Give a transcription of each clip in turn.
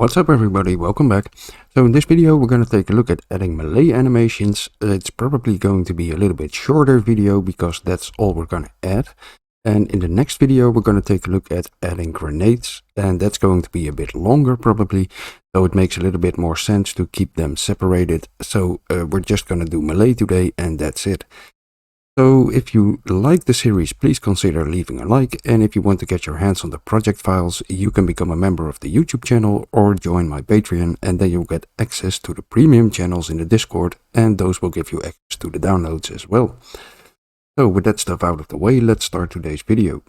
What's up everybody, welcome back. So in this video we're going to take a look at adding melee animations. It's probably going to be a little bit shorter video because that's all we're going to add. And in the next video we're going to take a look at adding grenades, and that's going to be a bit longer probably, so it makes a little bit more sense to keep them separated. So we're just going to do melee today and that's it. So if you like the series, please consider leaving a like, and if you want to get your hands on the project files, you can become a member of the YouTube channel or join my Patreon, and then you'll get access to the premium channels in the Discord, and those will give you access to the downloads as well. So with that stuff out of the way, let's start today's video.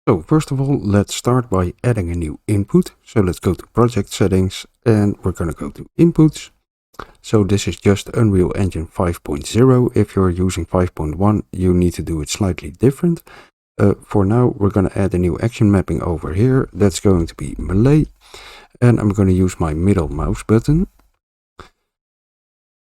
So first of all, let's start by adding a new input. So let's go to project settings and we're going to go to inputs. So this is just Unreal Engine 5.0. If you're using 5.1, you need to do it slightly different. For now, we're going to add a new action mapping over here. That's going to be melee. And I'm going to use my middle mouse button.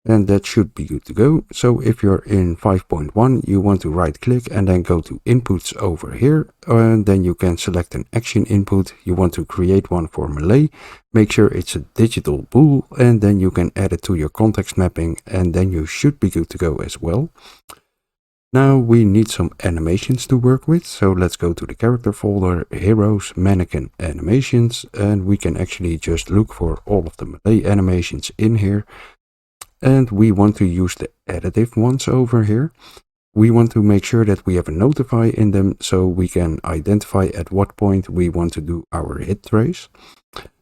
And that should be good to go. So if you're in 5.1, you want to right click and then go to inputs over here. And then you can select an action input. You want to create one for melee. Make sure it's a digital bool, and then you can add it to your context mapping, and then you should be good to go as well. Now we need some animations to work with. So let's go to the character folder, heroes, mannequin, animations, and we can actually just look for all of the melee animations in here. And we want to use the additive ones over here. We want to make sure that we have a notify in them so we can identify at what point we want to do our hit trace.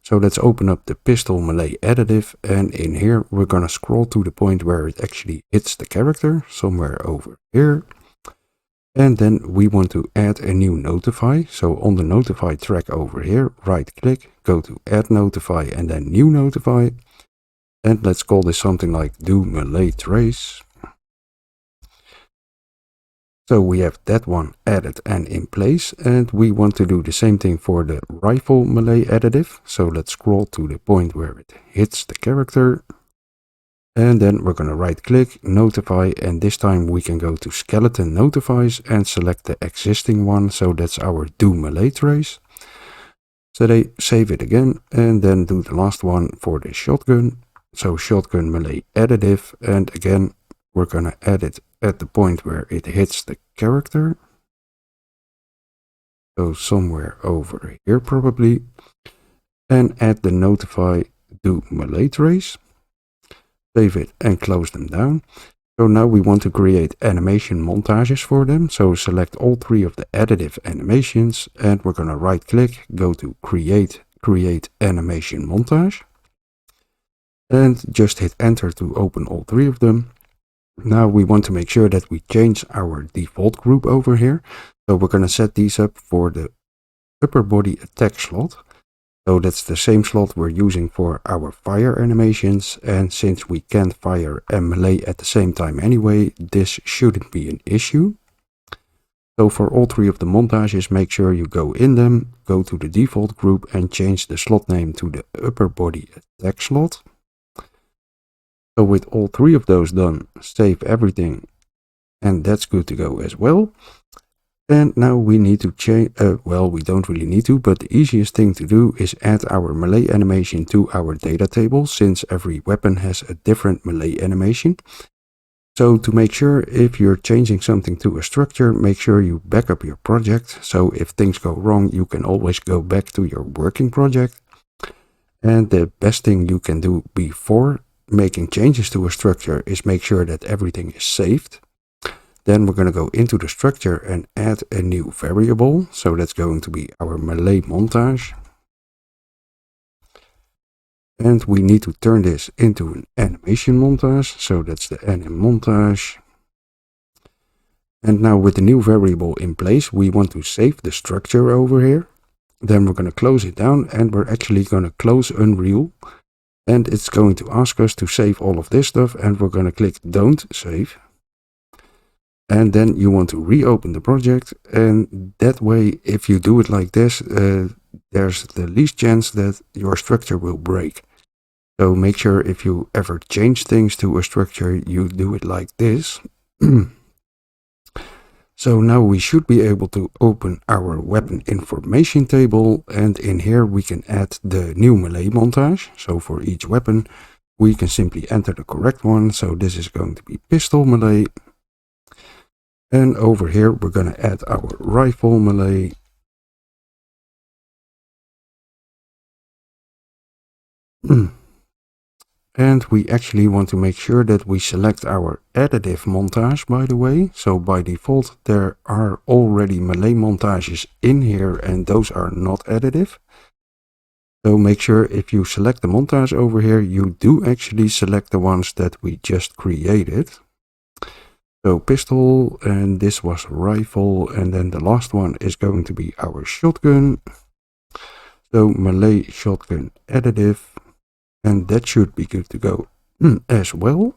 So let's open up the pistol melee additive, and in here we're going to scroll to the point where it actually hits the character, somewhere over here. And then we want to add a new notify. So on the notify track over here, right click, go to add notify and then new notify. And let's call this something like do melee trace. So we have that one added and in place, and we want to do the same thing for the rifle melee additive. So let's scroll to the point where it hits the character. And then we're going to right click, notify, and this time we can go to skeleton notifies and select the existing one. So that's our do melee trace. So they save it again and then do the last one for the shotgun. So shotgun melee additive, and again we're gonna add it at the point where it hits the character. So somewhere over here probably. And add the notify do melee trace. Save it and close them down. So now we want to create animation montages for them. So select all three of the additive animations, and we're gonna right click, go to create animation montage. And just hit enter to open all three of them. Now we want to make sure that we change our default group over here. So we're going to set these up for the upper body attack slot. So that's the same slot we're using for our fire animations. And since we can't fire and melee at the same time anyway, this shouldn't be an issue. So for all three of the montages, make sure you go in them, go to the default group and change the slot name to the upper body attack slot. So with all three of those done, save everything, and that's good to go as well. And now we need to change, well, we don't really need to, but the easiest thing to do is add our melee animation to our data table, since every weapon has a different melee animation. So to make sure if you're changing something to a structure, make sure you back up your project. So if things go wrong, you can always go back to your working project. And the best thing you can do before making changes to a structure is make sure that everything is saved. Then we're going to go into the structure and add a new variable. So that's going to be our melee montage. And we need to turn this into an animation montage. So that's the anim montage. And now with the new variable in place, we want to save the structure over here. Then we're going to close it down, and we're actually going to close Unreal. And it's going to ask us to save all of this stuff, and we're going to click don't save. And then you want to reopen the project, and that way if you do it like this, there's the least chance that your structure will break. So make sure if you ever change things to a structure, you do it like this. So now we should be able to open our weapon information table, and in here we can add the new melee montage. So for each weapon we can simply enter the correct one. So this is going to be pistol melee. And over here we're going to add our rifle melee. And we actually want to make sure that we select our additive montage, by the way. So by default there are already melee montages in here and those are not additive. So make sure if you select the montage over here, you do actually select the ones that we just created. So pistol, and this was rifle, and then the last one is going to be our shotgun. So melee shotgun additive. And that should be good to go as well.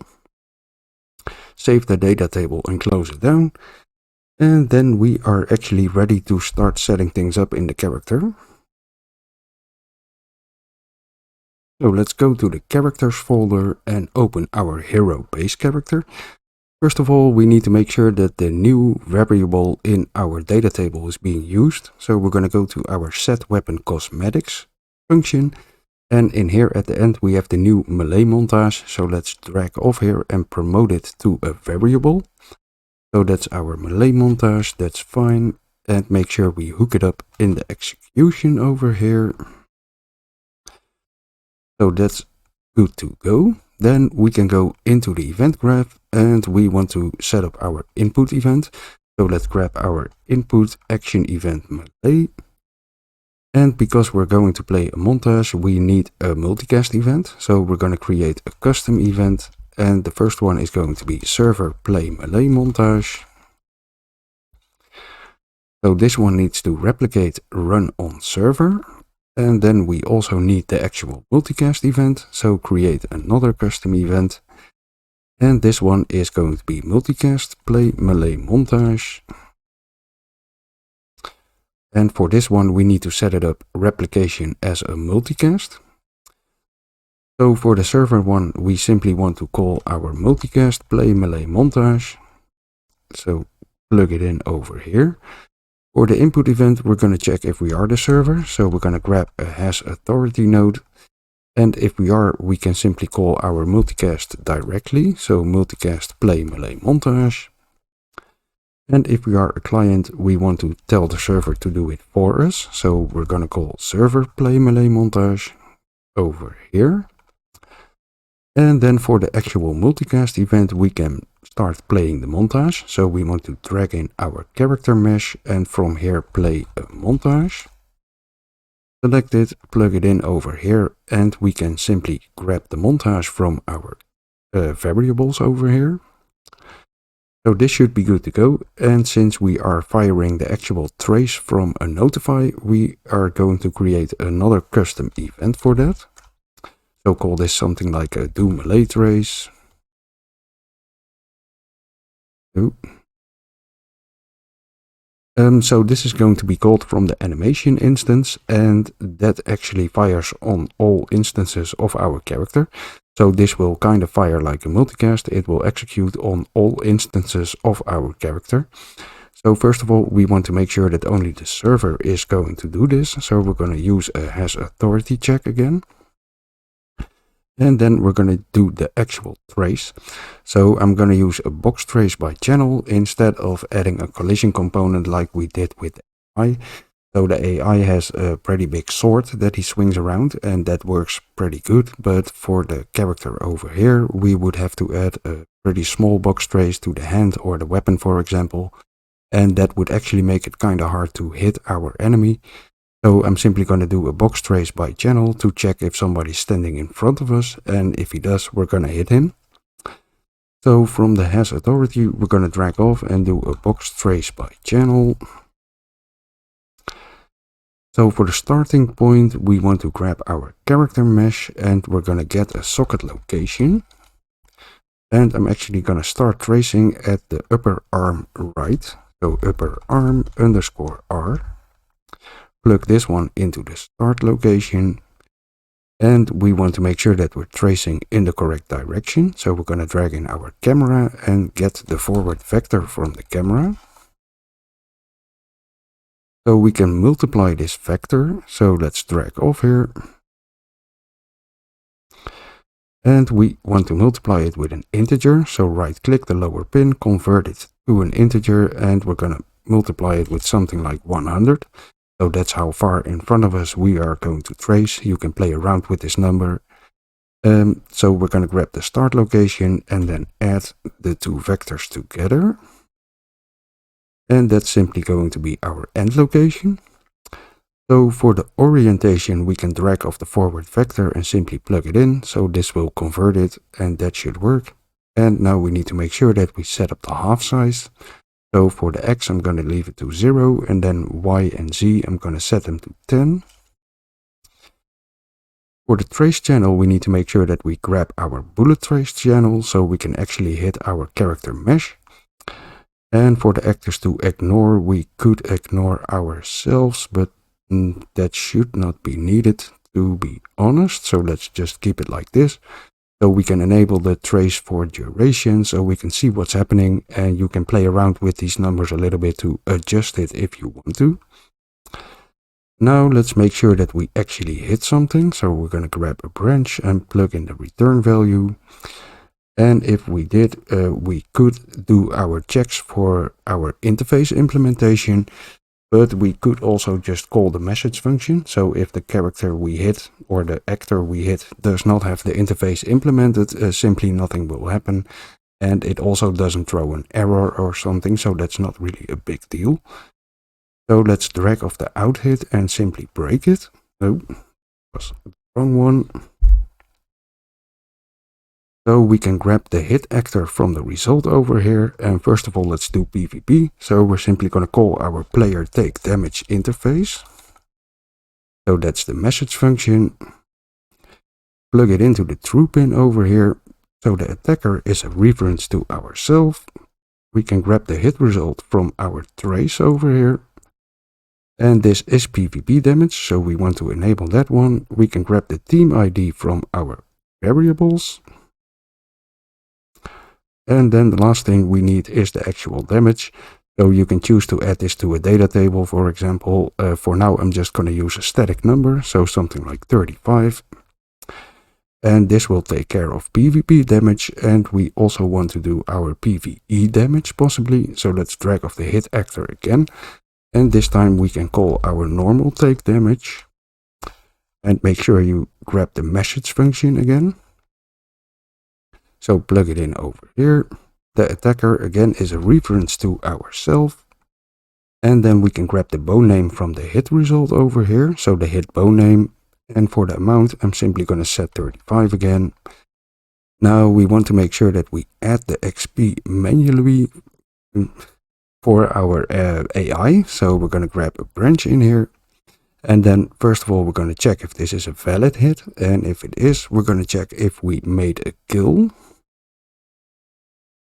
Save the data table and close it down. And then we are actually ready to start setting things up in the character. So let's go to the characters folder and open our hero base character. First of all, we need to make sure that the new variable in our data table is being used. So we're going to go to our set weapon cosmetics function. And in here at the end we have the new melee montage, so let's drag off here and promote it to a variable. So that's our melee montage, that's fine. And make sure we hook it up in the execution over here. So that's good to go. Then we can go into the event graph and we want to set up our input event. So let's grab our input action event melee. And because we're going to play a montage, we need a multicast event. So we're going to create a custom event. And the first one is going to be server play melee montage. So this one needs to replicate run on server. And then we also need the actual multicast event. So create another custom event. And this one is going to be multicast play melee montage. And for this one, we need to set it up replication as a multicast. So for the server one, we simply want to call our multicast play melee montage. So plug it in over here. For the input event, we're going to check if we are the server. So we're going to grab a has authority node. And if we are, we can simply call our multicast directly. So multicast play melee montage. And if we are a client, we want to tell the server to do it for us. So we're going to call server play melee montage over here. And then for the actual multicast event, we can start playing the montage. So we want to drag in our character mesh and from here play a montage. Select it, plug it in over here, and we can simply grab the montage from our variables over here. So this should be good to go, and since we are firing the actual trace from a notify, we are going to create another custom event for that. So call this something like a do melee trace. So this is going to be called from the animation instance, and that actually fires on all instances of our character. So this will kind of fire like a multicast. It will execute on all instances of our character. So first of all, we want to make sure that only the server is going to do this. So we're going to use a has authority check again. And then we're going to do the actual trace. So I'm going to use a box trace by channel instead of adding a collision component like we did with AI. So the AI has a pretty big sword that he swings around and that works pretty good. But for the character over here, we would have to add a pretty small box trace to the hand or the weapon, for example. And that would actually make it kind of hard to hit our enemy. So I'm simply going to do a box trace by channel to check if somebody's standing in front of us, and if he does, we're going to hit him. So from the has authority, we're going to drag off and do a box trace by channel. So for the starting point, we want to grab our character mesh and we're going to get a socket location. And I'm actually going to start tracing at the upper arm right. So upper arm underscore R. Plug this one into the start location, and we want to make sure that we're tracing in the correct direction. So we're going to drag in our camera and get the forward vector from the camera. So we can multiply this vector. So let's drag off here. And we want to multiply it with an integer. So right click the lower pin, convert it to an integer, and we're going to multiply it with something like 100. So that's how far in front of us we are going to trace. You can play around with this number. So we're going to grab the start location and then add the two vectors together. And that's simply going to be our end location. So for the orientation, we can drag off the forward vector and simply plug it in. So this will convert it, and that should work. And now we need to make sure that we set up the half size. So for the X, I'm going to leave it to 0, and then Y and Z, I'm going to set them to 10. For the trace channel, we need to make sure that we grab our bullet trace channel so we can actually hit our character mesh. And for the actors to ignore, we could ignore ourselves, but that should not be needed, to be honest. So let's just keep it like this. So we can enable the trace for duration so we can see what's happening, and you can play around with these numbers a little bit to adjust it if you want to. Now let's make sure that we actually hit something. So we're going to grab a branch and plug in the return value. And if we did, we could do our checks for our interface implementation, but we could also just call the message function. So if the character we hit or the actor we hit does not have the interface implemented, simply nothing will happen. And it also doesn't throw an error or something, so that's not really a big deal. So let's drag off the out hit and simply break it. Oh, was the wrong one. So we can grab the hit actor from the result over here. And first of all, let's do PvP. So we're simply going to call our player take damage interface. So that's the message function. Plug it into the true pin over here. So the attacker is a reference to ourselves. We can grab the hit result from our trace over here. And this is PvP damage, so we want to enable that one. We can grab the team ID from our variables. And then the last thing we need is the actual damage. So you can choose to add this to a data table, for example. For now, I'm just going to use a static number, so something like 35. And this will take care of PvP damage, and we also want to do our PvE damage possibly. So let's drag off the hit actor again. And this time we can call our normal take damage. And make sure you grab the message function again. So plug it in over here. The attacker again is a reference to ourselves. And then we can grab the bow name from the hit result over here. So the hit bow name. And for the amount, I'm simply going to set 35 again. Now we want to make sure that we add the XP manually for our AI. So we're going to grab a branch in here. And then first of all, we're going to check if this is a valid hit. And if it is, we're going to check if we made a kill.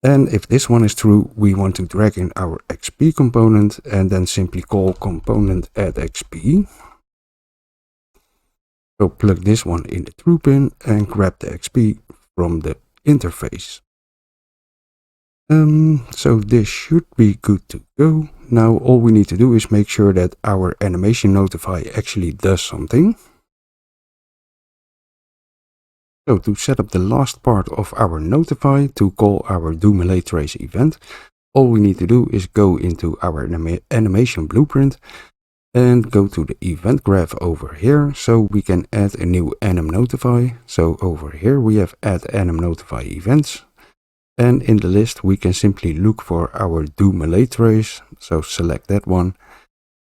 And if this one is true, we want to drag in our XP component and then simply call component add XP. So plug this one in the true pin and grab the XP from the interface. So this should be good to go. Now all we need to do is make sure that our animation notify actually does something. So to set up the last part of our notify to call our do melee trace event, all we need to do is go into our animation blueprint and go to the event graph over here, so we can add a new anim notify. So over here we have add anim notify events, and in the list we can simply look for our do melee trace. So select that one,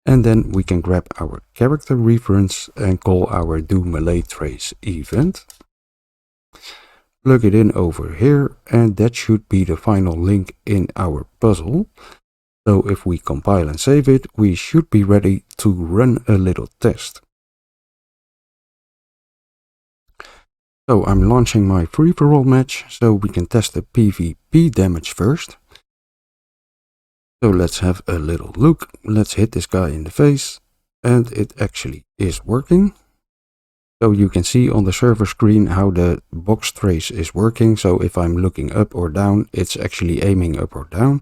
and then we can grab our character reference and call our do melee trace event. Plug it in over here, and that should be the final link in our puzzle. So if we compile and save it, we should be ready to run a little test. So I'm launching my free-for-all match, so we can test the PvP damage first. So let's have a little look. Let's hit this guy in the face, and it actually is working. So you can see on the server screen how the box trace is working. So if I'm looking up or down, it's actually aiming up or down.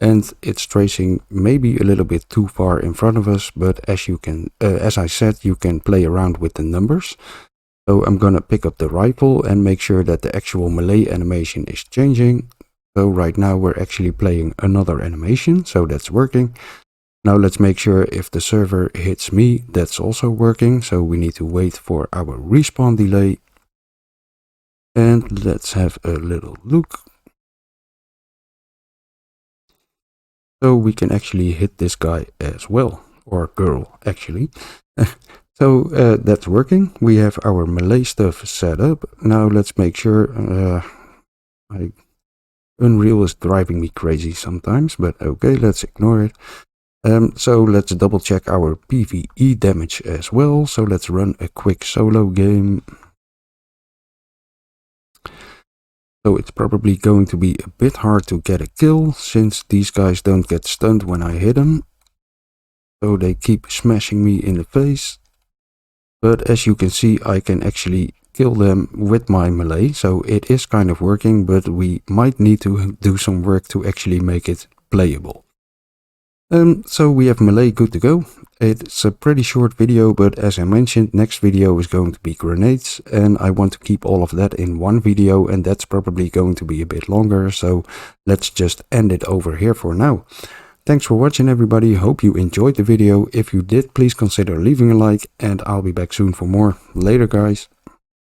and it's tracing maybe a little bit too far in front of us, but as I said, you can play around with the numbers. So I'm gonna pick up the rifle and make sure that the actual melee animation is changing. So right now we're actually playing another animation, so that's working. Now let's make sure if the server hits me, that's also working. So we need to wait for our respawn delay. And let's have a little look. So we can actually hit this guy as well, or girl actually. So that's working. We have our melee stuff set up. Now let's make sure, Unreal is driving me crazy sometimes, but okay, let's ignore it. So let's double check our PvE damage as well. So let's run a quick solo game. So it's probably going to be a bit hard to get a kill, since these guys don't get stunned when I hit them. So they keep smashing me in the face. But as you can see, I can actually kill them with my melee. So it is kind of working, but we might need to do some work to actually make it playable. So we have melee good to go. It's a pretty short video, but as I mentioned, next video is going to be grenades, and I want to keep all of that in one video, and that's probably going to be a bit longer, so let's just end it over here for now. Thanks for watching everybody, hope you enjoyed the video. If you did, please consider leaving a like, and I'll be back soon for more. Later guys.